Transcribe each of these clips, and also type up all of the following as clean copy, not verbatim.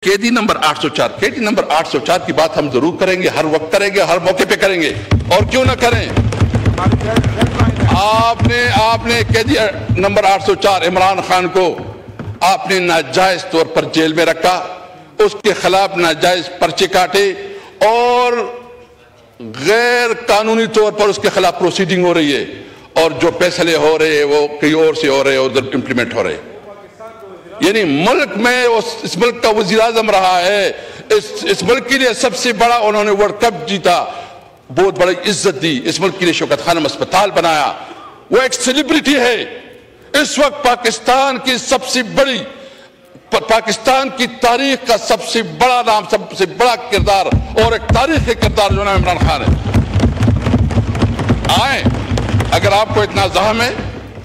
KD number 804 की बात हम जरूर करेंगे, हर वक्त करेंगे, हर मौके पे करेंगे, और क्यों ना करें। आपने केडी नंबर 804 इमरान खान को आपने नाजायज तौर पर जेल में रखा, उसके खिलाफ नाजायज पर्चे काटे और गैर कानूनी तौर पर उसके खिलाफ प्रोसीडिंग हो रही है, और जो फैसले हो रहे हैं वो कहीं और से हो रहे हैं, उधर इंप्लीमेंट हो रहे हैं। यानी मुल्क में इस मुल्क का वज़ीर आज़म रहा है, इस मुल्क के लिए सबसे बड़ा उन्होंने वर्ल्ड कप जीता, बहुत बड़ी इज्जत दी, इस मुल्क के लिए शौकत खानम अस्पताल बनाया, वो एक सेलिब्रिटी है। इस वक्त पाकिस्तान की सबसे बड़ी, पाकिस्तान की तारीख का सबसे बड़ा नाम, सबसे बड़ा किरदार और एक तारीख के किरदार जो नाम इमरान खान है। आए, अगर आपको इतना ज़हम है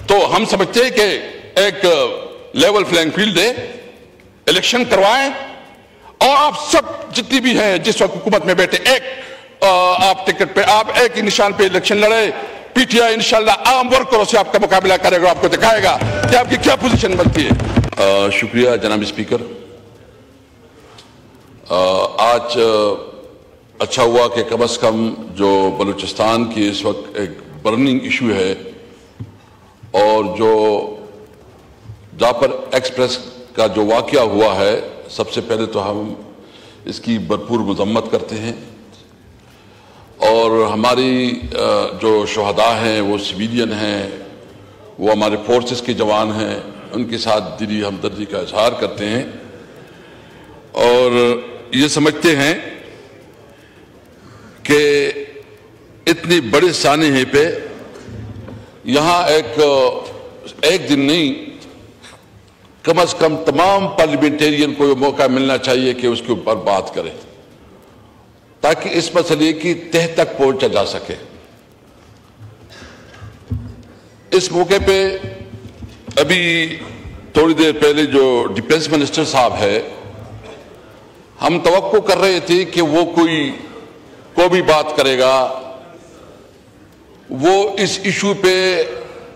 तो हम समझते हैं कि एक लेवल प्लेइंग फील्ड है, इलेक्शन करवाएं, और आप सब जितनी भी हैं जिस वक्त हुकूमत में बैठे, एक आप टिकट पे, आप एक ही निशान पे इलेक्शन लड़े। पीटीआई इंशाल्लाह आम वर्करों से आपका मुकाबला करेगा, आपको दिखाएगा कि आपकी क्या पोजीशन बनती है। शुक्रिया जनाब स्पीकर। आज अच्छा हुआ कि कम अज कम जो बलूचिस्तान की इस वक्त एक बर्निंग इशू है, और जो जाफर एक्सप्रेस का जो वाक़या हुआ है, सबसे पहले तो हम इसकी भरपूर मज़म्मत करते हैं, और हमारी जो शहदा हैं वो सिविलियन हैं, वो हमारे फोर्सेस के जवान हैं, उनके साथ दिली हमदर्दी का इजहार करते हैं, और ये समझते हैं कि इतनी बड़े सानहे पे यहाँ एक दिन नहीं, कम अज कम तमाम पार्लियामेंटेरियन को मौका मिलना चाहिए कि उसके ऊपर बात करें, ताकि इस मसले की तह तक पहुंचा जा सके। इस मौके पे अभी थोड़ी देर पहले जो डिफेंस मिनिस्टर साहब है, हम तवक्को कर रहे थे कि वो को भी बात करेगा, वो इस इशू पे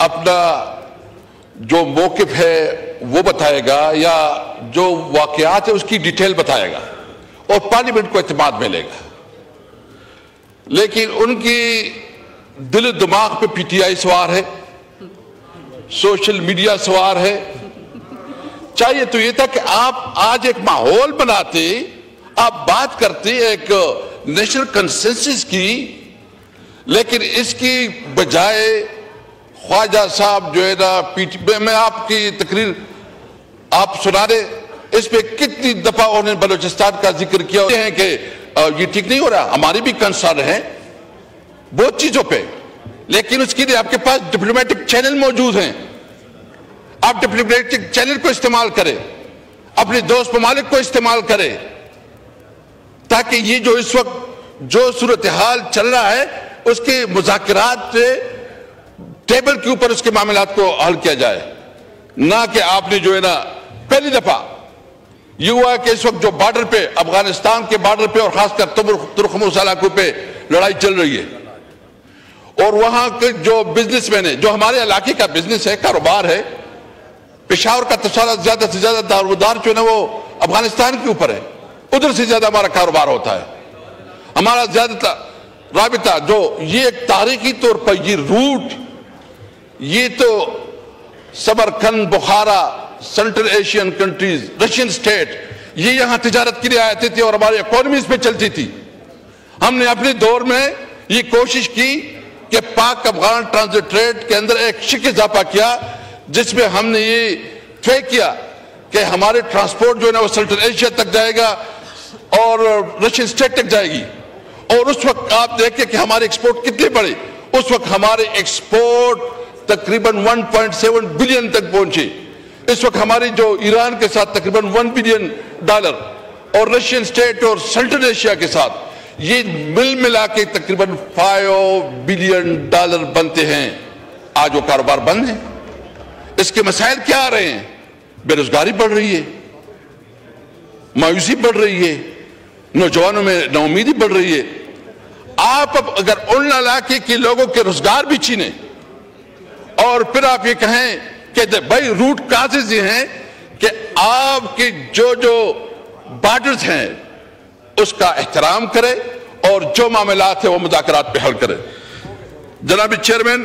अपना जो मौक़िफ़ है वो बताएगा, या जो वाक़यात है उसकी डिटेल बताएगा, और पार्लियामेंट को एतमाद मिलेगा। लेकिन उनकी दिल दिमाग पे पीटीआई सवार है, सोशल मीडिया सवार है। चाहिए तो ये था कि आप आज एक माहौल बनाते, आप बात करते एक नेशनल कंसेंसस की, लेकिन इसकी बजाय ख्वाजा साहब जो है ना, मैं आपकी तकरीर आप सुना दे, इस पे कितनी दफा उन्होंने बलूचिस्तान का जिक्र किया है कि ये ठीक नहीं हो रहा। हमारी भी कंसर्न है बहुत चीजों पे, लेकिन उसके लिए आपके पास डिप्लोमेटिक चैनल मौजूद हैं, आप डिप्लोमेटिक चैनल को इस्तेमाल करें, अपने दोस्त ममालिक को इस्तेमाल करें, ताकि ये जो इस वक्त जो सूरत हाल चल रहा है उसके मुज़ाकरात से टेबल के ऊपर उसके मामलात को हल किया जाए। ना कि आपने जो है ना, पहली दफा ये हुआ कि इस वक्त जो बॉर्डर पे, अफगानिस्तान के बॉर्डर पे और खासकर तुर्कमुस इलाकों पे लड़ाई चल रही है, और वहां के जो बिजनेसमैन है, जो हमारे इलाके का बिजनेस है, कारोबार है, पेशावर का तसारा ज्यादा से ज्यादा दारोदार जो है ना वो अफगानिस्तान के ऊपर है, उधर से ज्यादा हमारा कारोबार होता है। हमारा ज्यादातर राबिता जो ये एक तारीखी तौर पर ये रूट, ये तो Samarkand, Bukhara, central Asian countries, Russian state, ये यहां तिजारत के लिए आते थे और हमारी इकोनॉमीज पे चलती थी। हमने अपने दौर में ये कोशिश की कि पाक अफगान ट्रांजिट ट्रेड के अंदर एक शिक इजाफा किया, जिसमें हमने ये तय किया कि हमारे ट्रांसपोर्ट जो है ना वो सेंट्रल एशिया तक जाएगा और रशियन स्टेट तक जाएगी। और उस वक्त आप देखें कि हमारे एक्सपोर्ट कितने बड़े, उस वक्त हमारे एक्सपोर्ट तकरीबन 1.7 बिलियन तक पहुंचे। इस वक्त हमारी जो ईरान के साथ तकरीबन $1 बिलियन और रशियन स्टेट और सेंट्रल एशिया के साथ ये मिला के तकरीबन $5 बिलियन बनते हैं। आज वो कारोबार बंद है। इसके मसाइल क्या आ रहे हैं? बेरोजगारी बढ़ रही है, मायूसी बढ़ रही है, नौजवानों में नाउमीदी बढ़ रही है। आप अब अगर उन इलाके के लोगों के रोजगार भी छीने और फिर आप ये कहें कि भाई रूट काजेज ये हैं कि आपके जो بارڈرز ہیں اس کا احترام کرے اور جو معاملات ہیں وہ مذاکرات پہ حل کرے۔ جناب چیئرمین،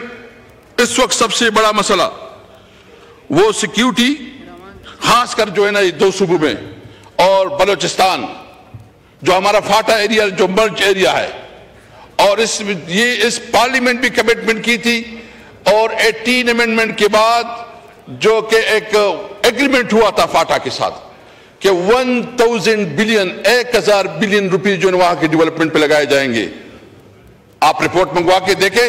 اس وقت سب سے بڑا مسئلہ وہ سیکیورٹی، خاص کر جو ہے نا یہ دو صوبوں میں اور بلوچستان، جو ہمارا فاٹا ایریا جو مرج ایریا ہے، اور اس پارلیمنٹ بھی کمٹمنٹ کی تھی، اور 18 امینڈمنٹ کے بعد جو کہ ایک ایگریمنٹ ہوا تھا فاٹا کے ساتھ کہ 1000 بلین 1000 بلین روپیز جو وہاں کے ڈیولپمنٹ پہ لگائے جائیں گے۔ آپ رپورٹ منگوا کے دیکھیں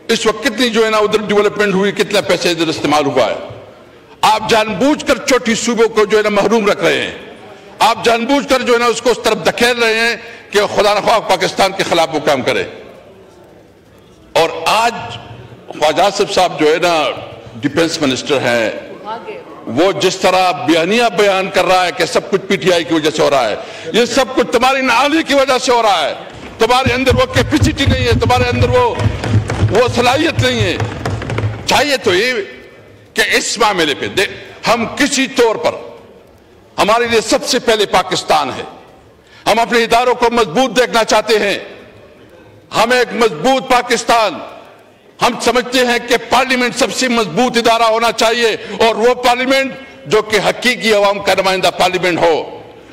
اس وقت کتنی جو ہے نا ادھر ڈیولپمنٹ ہوئی، کتنا پیسے ادھر استعمال ہوا ہے۔ آپ جان بوجھ کر چھوٹی صوبوں کو جو ہے نا محروم رکھ رہے ہیں، آپ جان بوجھ کر جو ہے نا اس کو اس طرف دھکیل رہے ہیں کہ خدا نخواہ پاکستان کے خلاف وہ کام کرے۔ اور آج خواجہ آصف صاحب جو ہے نا ڈیفنس منسٹر ہیں، وہ جس طرح بیانیہ بیان کر رہا ہے کہ سب کچھ پی ٹی آئی کی وجہ سے ہو رہا ہے، یہ سب کچھ تمہاری نااہلی کی وجہ سے ہو رہا ہے۔ تمہارے اندر وہ کیپیسٹی نہیں ہے، تمہارے اندر وہ صلاحیت نہیں ہے۔ چاہیے تو یہ کہ اس معاملے پہ ہم کسی طور پر، ہمارے لیے سب سے پہلے پاکستان ہے، ہم اپنے اداروں کو مضبوط دیکھنا چاہتے ہیں، ہم ایک مضبوط پاکستان، ہم سمجھتے ہیں کہ پارلیمنٹ سب سے مضبوط ادارہ ہونا چاہیے، اور وہ پارلیمنٹ جو کہ حقیقی عوام کا نمائندہ پارلیمنٹ ہو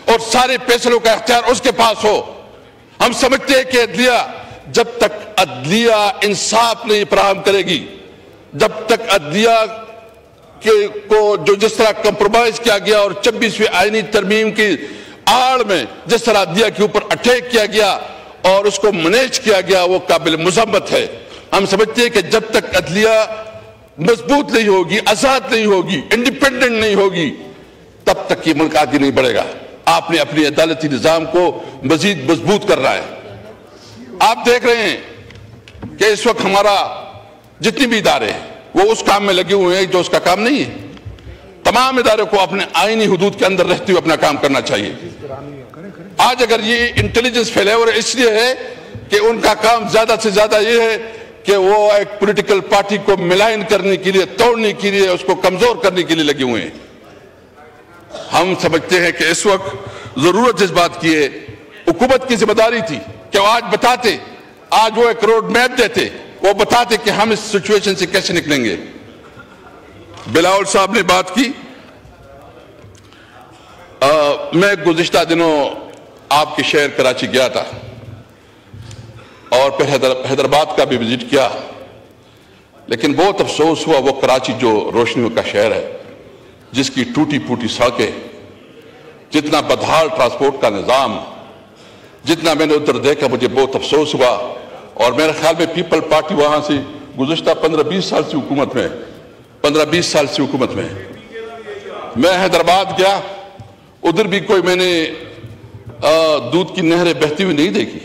اور سارے فیصلوں کا اختیار اس کے پاس ہو۔ ہم سمجھتے ہیں کہ عدلیہ، جب تک عدلیہ انصاف نہیں فراہم کرے گی، جب تک عدلیہ کو جو جس طرح کمپرومائز کیا گیا اور 26ویں آئینی ترمیم کی آڑ میں جس طرح عدلیہ کے اوپر اٹیک کیا گیا اور اس کو مینیج کیا گیا، وہ قابل مذمت ہے۔ ہم سمجھتے ہیں کہ جب تک عدلیہ مضبوط نہیں ہوگی، آزاد نہیں ہوگی، انڈیپینڈنٹ نہیں ہوگی، تب تک یہ ملک آگے نہیں بڑھے گا۔ آپ نے اپنی عدالتی نظام کو مزید مضبوط کرنا ہے۔ آپ دیکھ رہے ہیں کہ اس وقت ہمارا جتنی بھی ادارے ہیں وہ اس کام میں لگے ہوئے ہیں جو اس کا کام نہیں ہے۔ تمام اداروں کو اپنے آئینی حدود کے اندر رہتے ہوئے اپنا کام کرنا چاہیے۔ آج اگر یہ انٹیلیجنس فیلیور اس لیے ہے کہ ان کا کام زیادہ سے زیادہ یہ ہے کہ وہ ایک پولیٹیکل پارٹی کو ملائن کرنے کے لیے، توڑنے کے لیے، اس کو کمزور کرنے کے لیے لگے ہوئے ہیں۔ ہم سمجھتے ہیں کہ اس وقت ضرورت اس بات کی ہے، حکومت کی ذمہ داری تھی کہ وہ آج بتاتے، آج وہ ایک روڈ میپ دیتے، وہ بتاتے کہ ہم اس سچویشن سے کیسے نکلیں گے۔ بلاول صاحب نے بات کی، میں گزشتہ دنوں آپ کے شہر کراچی گیا تھا اور پھر حیدرآباد کا بھی وزٹ کیا، لیکن بہت افسوس ہوا وہ کراچی جو روشنیوں کا شہر ہے، جس کی ٹوٹی پھوٹی سڑکیں، جتنا بدحال ٹرانسپورٹ کا نظام، جتنا میں نے ادھر دیکھا مجھے بہت افسوس ہوا۔ اور میرے خیال میں پیپل پارٹی وہاں سے گزشتہ 15-20 سال سے حکومت میں، 15-20 سال سے حکومت میں۔ میں حیدرآباد گیا، ادھر بھی کوئی میں نے دودھ کی نہریں بہتی ہوئی نہیں دیکھی۔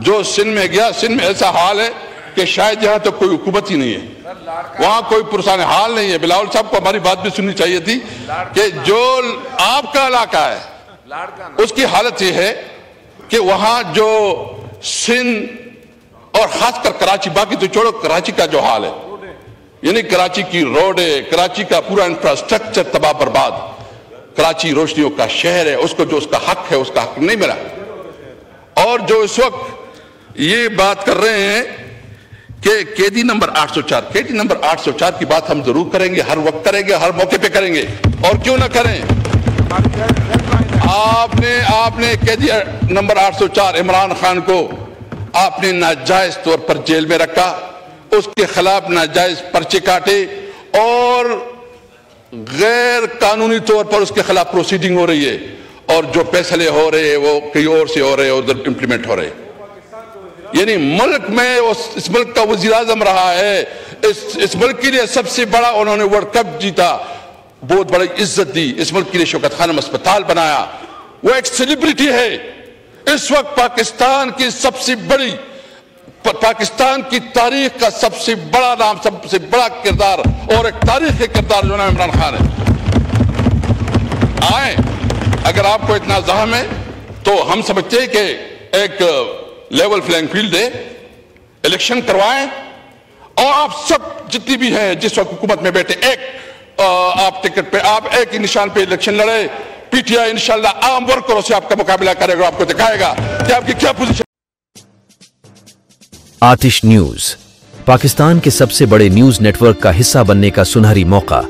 جو سندھ میں گیا، سندھ میں ایسا حال ہے کہ شاید یہاں تو کوئی حکومت ہی نہیں ہے، وہاں کوئی پرسان حال نہیں ہے۔ بلاول صاحب کو ہماری بات بھی سننی چاہیے تھی کہ جو آپ کا علاقہ ہے اس کی حالت یہ ہے کہ وہاں جو سندھ اور خاص کر کراچی، باقی تو چھوڑو، کراچی کا جو حال ہے، یعنی کراچی کی روڈیں، کراچی کا پورا انفراسٹرکچر تباہ برباد۔ کراچی روشنیوں کا شہر ہے، اس کو جو اس کا حق ہے اس کا حق نہیں ملا۔ اور جو اس وقت یہ بات کر رہے ہیں کہ قیدی نمبر 804، قیدی نمبر 804 کی بات ہم ضرور کریں گے، ہر وقت کریں گے، ہر موقع پہ کریں گے، اور کیوں نہ کریں۔ آپ نے قیدی نمبر 804 عمران خان کو آپ نے ناجائز طور پر جیل میں رکھا، اس کے خلاف ناجائز پرچے کاٹے، اور غیر قانونی طور پر اس کے خلاف پروسیڈنگ ہو رہی ہے، اور جو فیصلے ہو رہے ہیں وہ کئی اور سے ہو رہے ہیں، ادھر امپلیمنٹ ہو رہے ہیں۔ یعنی ملک میں اس ملک کا وزیر اعظم رہا ہے، اس ملک کے لیے سب سے بڑا انہوں نے ورلڈ کپ جیتا، بہت بڑی عزت دی، اس ملک کے لیے شوکت خانم اسپتال بنایا، وہ ایک سیلیبریٹی ہے۔ اس وقت پاکستان کی سب سے بڑی، پاکستان کی تاریخ کا سب سے بڑا نام، سب سے بڑا کردار اور ایک تاریخی کردار جو نام عمران خان ہے۔ آئیں، اگر آپ کو اتنا زحم ہے تو ہم سمجھتے ہیں کہ ایک لیول فلینگ فیلڈ دے، الیکشن کروائیں، اور آپ سب جتنی بھی ہیں جس وقت حکومت میں بیٹھے، ایک آپ ٹکٹ پہ، آپ ایک ہی نشان پہ الیکشن لڑے، पीटीआई इंशाल्लाह आम वर्करों से आपका मुकाबला करेगा, आपको दिखाएगा कि आपकी क्या पोजीशन। आतिश न्यूज, पाकिस्तान के सबसे बड़े न्यूज नेटवर्क का हिस्सा बनने का सुनहरी मौका।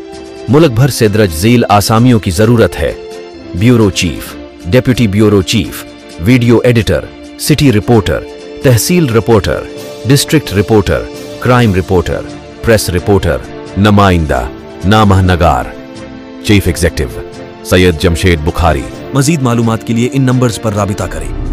मुल्क भर से दर्ज झेल आसामियों की जरूरत है। Bureau chief, deputy bureau chief, video editor, city reporter, tehsil reporter, district reporter, crime reporter, press reporter, नुमाइंदा, नामहनगार। Chief executive Syed Jamshed Bukhari. मजीद मालूमात के लिए इन नंबर्स पर राबिता करें।